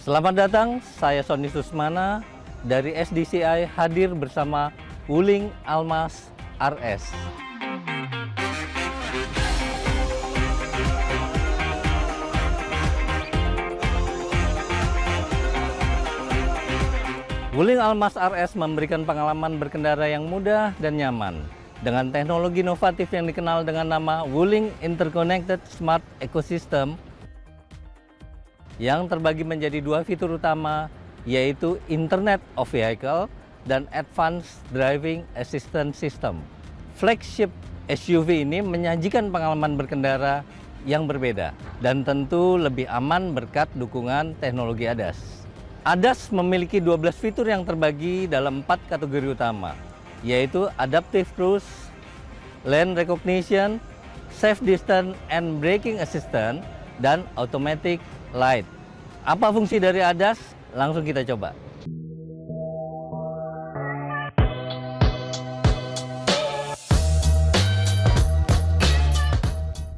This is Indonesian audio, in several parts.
Selamat datang, saya Sony Susmana dari SDCI hadir bersama Wuling Almas RS. Wuling Almas RS memberikan pengalaman berkendara yang mudah dan nyaman dengan teknologi inovatif yang dikenal dengan nama Wuling Interconnected Smart Ecosystem yang terbagi menjadi dua fitur utama, yaitu Internet of Vehicle dan Advanced Driving Assistance System. Flagship SUV ini menyajikan pengalaman berkendara yang berbeda dan tentu lebih aman berkat dukungan teknologi ADAS. ADAS memiliki 12 fitur yang terbagi dalam 4 kategori utama, yaitu Adaptive Cruise, Lane Recognition, Safe Distance and Braking Assistance, dan Automatic Light. Apa fungsi dari ADAS? Langsung kita coba.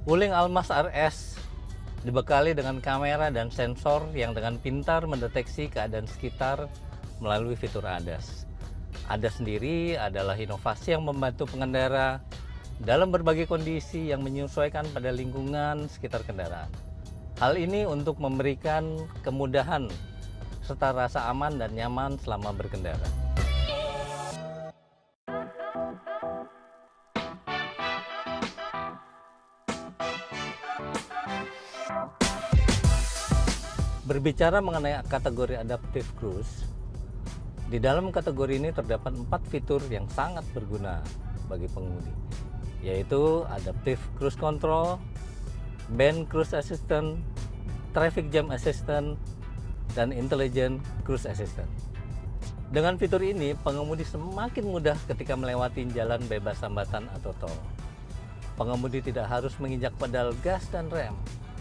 Wuling Almas RS dibekali dengan kamera dan sensor yang dengan pintar mendeteksi keadaan sekitar melalui fitur ADAS. ADAS sendiri adalah inovasi yang membantu pengendara dalam berbagai kondisi yang menyesuaikan pada lingkungan sekitar kendaraan. Hal ini untuk memberikan kemudahan serta rasa aman dan nyaman selama berkendara. Berbicara mengenai kategori Adaptive Cruise, di dalam kategori ini terdapat 4 fitur yang sangat berguna bagi pengemudi, yaitu Adaptive Cruise Control, Band Cruise Assistant, Traffic Jam Assistant, dan Intelligent Cruise Assistant. Dengan fitur ini, pengemudi semakin mudah ketika melewati jalan bebas hambatan atau tol. Pengemudi tidak harus menginjak pedal gas dan rem,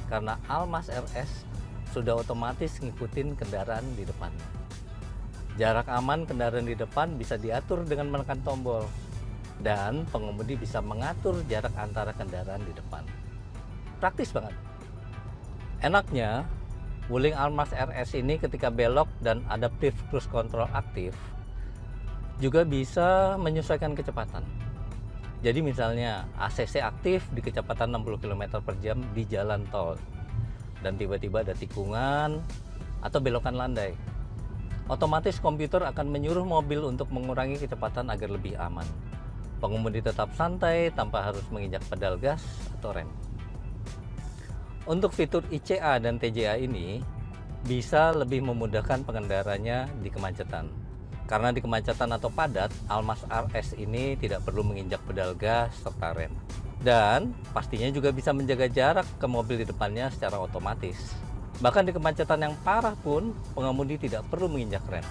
karena Almas RS sudah otomatis ngikutin kendaraan di depannya. Jarak aman kendaraan di depan bisa diatur dengan menekan tombol, dan pengemudi bisa mengatur jarak antara kendaraan di depan. Praktis banget. Enaknya, Wuling Almas RS ini ketika belok dan Adaptive Cruise Control aktif juga bisa menyesuaikan kecepatan. Jadi misalnya ACC aktif di kecepatan 60 km per jam di jalan tol dan tiba-tiba ada tikungan atau belokan landai, otomatis komputer akan menyuruh mobil untuk mengurangi kecepatan agar lebih aman. Pengemudi tetap santai tanpa harus menginjak pedal gas atau rem. Untuk fitur ICA dan TJA ini bisa lebih memudahkan pengendaranya di kemacetan. Karena di kemacetan atau padat, Almas RS ini tidak perlu menginjak pedal gas serta rem. Dan pastinya juga bisa menjaga jarak ke mobil di depannya secara otomatis. Bahkan di kemacetan yang parah pun, pengemudi tidak perlu menginjak rem.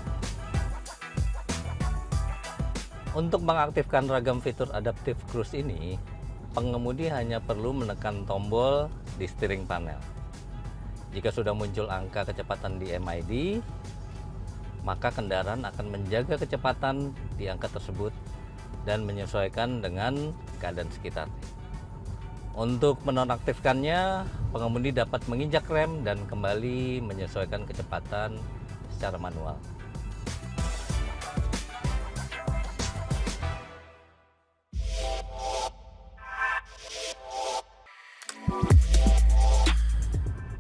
Untuk mengaktifkan ragam fitur Adaptive Cruise ini, pengemudi hanya perlu menekan tombol di steering panel. Jika sudah muncul angka kecepatan di MID, maka kendaraan akan menjaga kecepatan di angka tersebut dan menyesuaikan dengan keadaan sekitar. Untuk menonaktifkannya, pengemudi dapat menginjak rem dan kembali menyesuaikan kecepatan secara manual.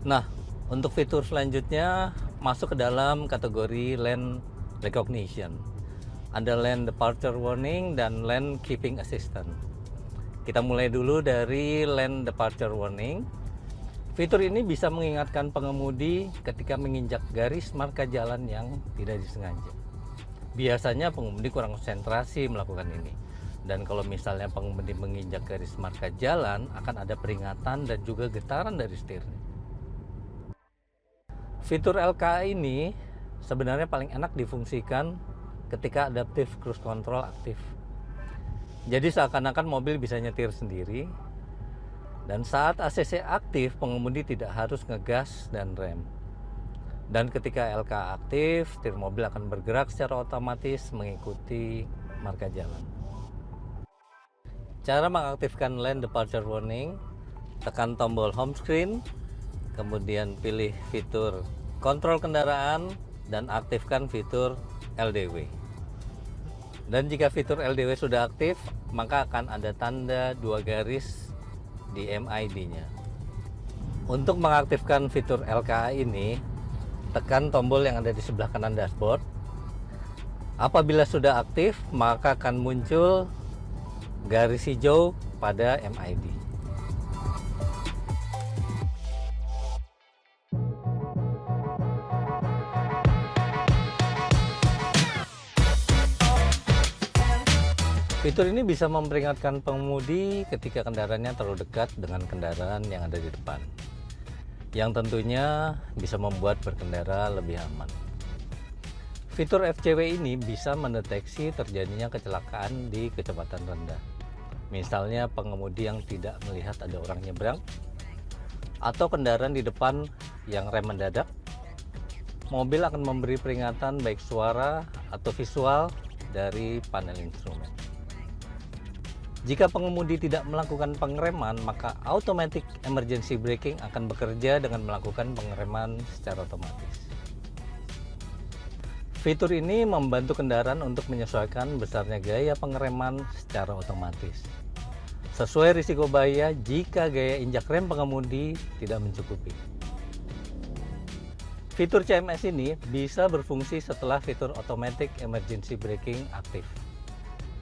Nah, untuk fitur selanjutnya masuk ke dalam kategori Lane Recognition. Ada Lane Departure Warning dan Lane Keeping Assistant. Kita mulai dulu dari Lane Departure Warning. Fitur ini bisa mengingatkan pengemudi ketika menginjak garis marka jalan yang tidak disengaja. Biasanya pengemudi kurang konsentrasi melakukan ini. Dan kalau misalnya pengemudi menginjak garis marka jalan, akan ada peringatan dan juga getaran dari setirnya. Fitur LKA ini sebenarnya paling enak difungsikan ketika Adaptive Cruise Control aktif. Jadi seakan-akan mobil bisa nyetir sendiri, dan saat ACC aktif pengemudi tidak harus ngegas dan rem. Dan ketika LKA aktif, setir mobil akan bergerak secara otomatis mengikuti marka jalan. Cara mengaktifkan Lane Departure Warning, tekan tombol home screen, kemudian pilih fitur kontrol kendaraan, dan aktifkan fitur LDW. Dan jika fitur LDW sudah aktif, maka akan ada tanda 2 garis di MID-nya. Untuk mengaktifkan fitur LKA ini, tekan tombol yang ada di sebelah kanan dashboard. Apabila sudah aktif, maka akan muncul garis hijau pada MID. Fitur ini bisa memperingatkan pengemudi ketika kendaraannya terlalu dekat dengan kendaraan yang ada di depan, yang tentunya bisa membuat berkendara lebih aman. Fitur FCW ini bisa mendeteksi terjadinya kecelakaan di kecepatan rendah. Misalnya pengemudi yang tidak melihat ada orang nyebrang, atau kendaraan di depan yang rem mendadak. Mobil akan memberi peringatan baik suara atau visual dari panel instrumen. Jika pengemudi tidak melakukan pengereman, maka automatic emergency braking akan bekerja dengan melakukan pengereman secara otomatis. Fitur ini membantu kendaraan untuk menyesuaikan besarnya gaya pengereman secara otomatis, sesuai risiko bahaya jika gaya injak rem pengemudi tidak mencukupi. Fitur CMS ini bisa berfungsi setelah fitur automatic emergency braking aktif.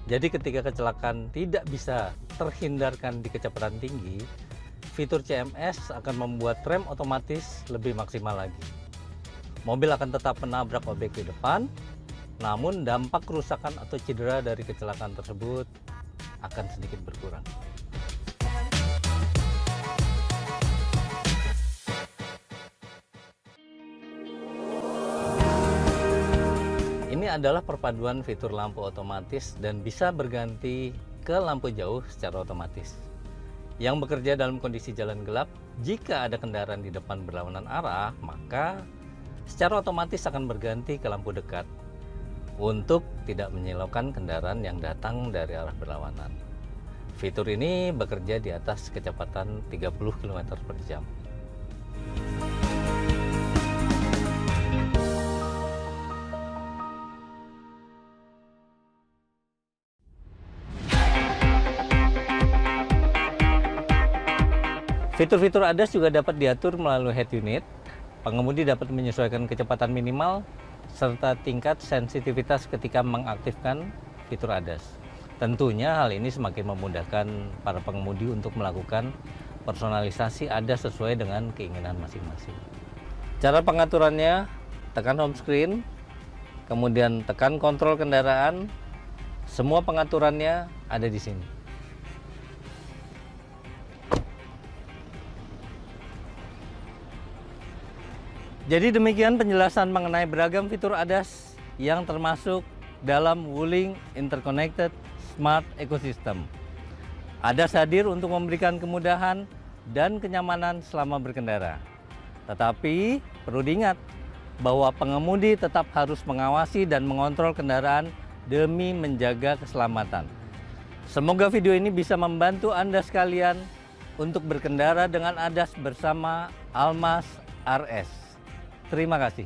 Jadi ketika kecelakaan tidak bisa terhindarkan di kecepatan tinggi, fitur CMS akan membuat rem otomatis lebih maksimal lagi. Mobil akan tetap menabrak objek di depan, namun dampak kerusakan atau cedera dari kecelakaan tersebut akan sedikit berkurang. Ini adalah perpaduan fitur lampu otomatis dan bisa berganti ke lampu jauh secara otomatis, yang bekerja dalam kondisi jalan gelap. Jika ada kendaraan di depan berlawanan arah, maka secara otomatis akan berganti ke lampu dekat untuk tidak menyilaukan kendaraan yang datang dari arah berlawanan. Fitur ini bekerja di atas kecepatan 30 km/jam. Fitur-fitur ADAS juga dapat diatur melalui head unit. Pengemudi dapat menyesuaikan kecepatan minimal serta tingkat sensitivitas ketika mengaktifkan fitur ADAS. Tentunya hal ini semakin memudahkan para pengemudi untuk melakukan personalisasi ADAS sesuai dengan keinginan masing-masing. Cara pengaturannya, tekan home screen, kemudian tekan kontrol kendaraan. Semua pengaturannya ada di sini. Jadi demikian penjelasan mengenai beragam fitur ADAS yang termasuk dalam Wuling Interconnected Smart Ecosystem. ADAS hadir untuk memberikan kemudahan dan kenyamanan selama berkendara. Tetapi perlu diingat bahwa pengemudi tetap harus mengawasi dan mengontrol kendaraan demi menjaga keselamatan. Semoga video ini bisa membantu Anda sekalian untuk berkendara dengan ADAS bersama Almas RS. Terima kasih.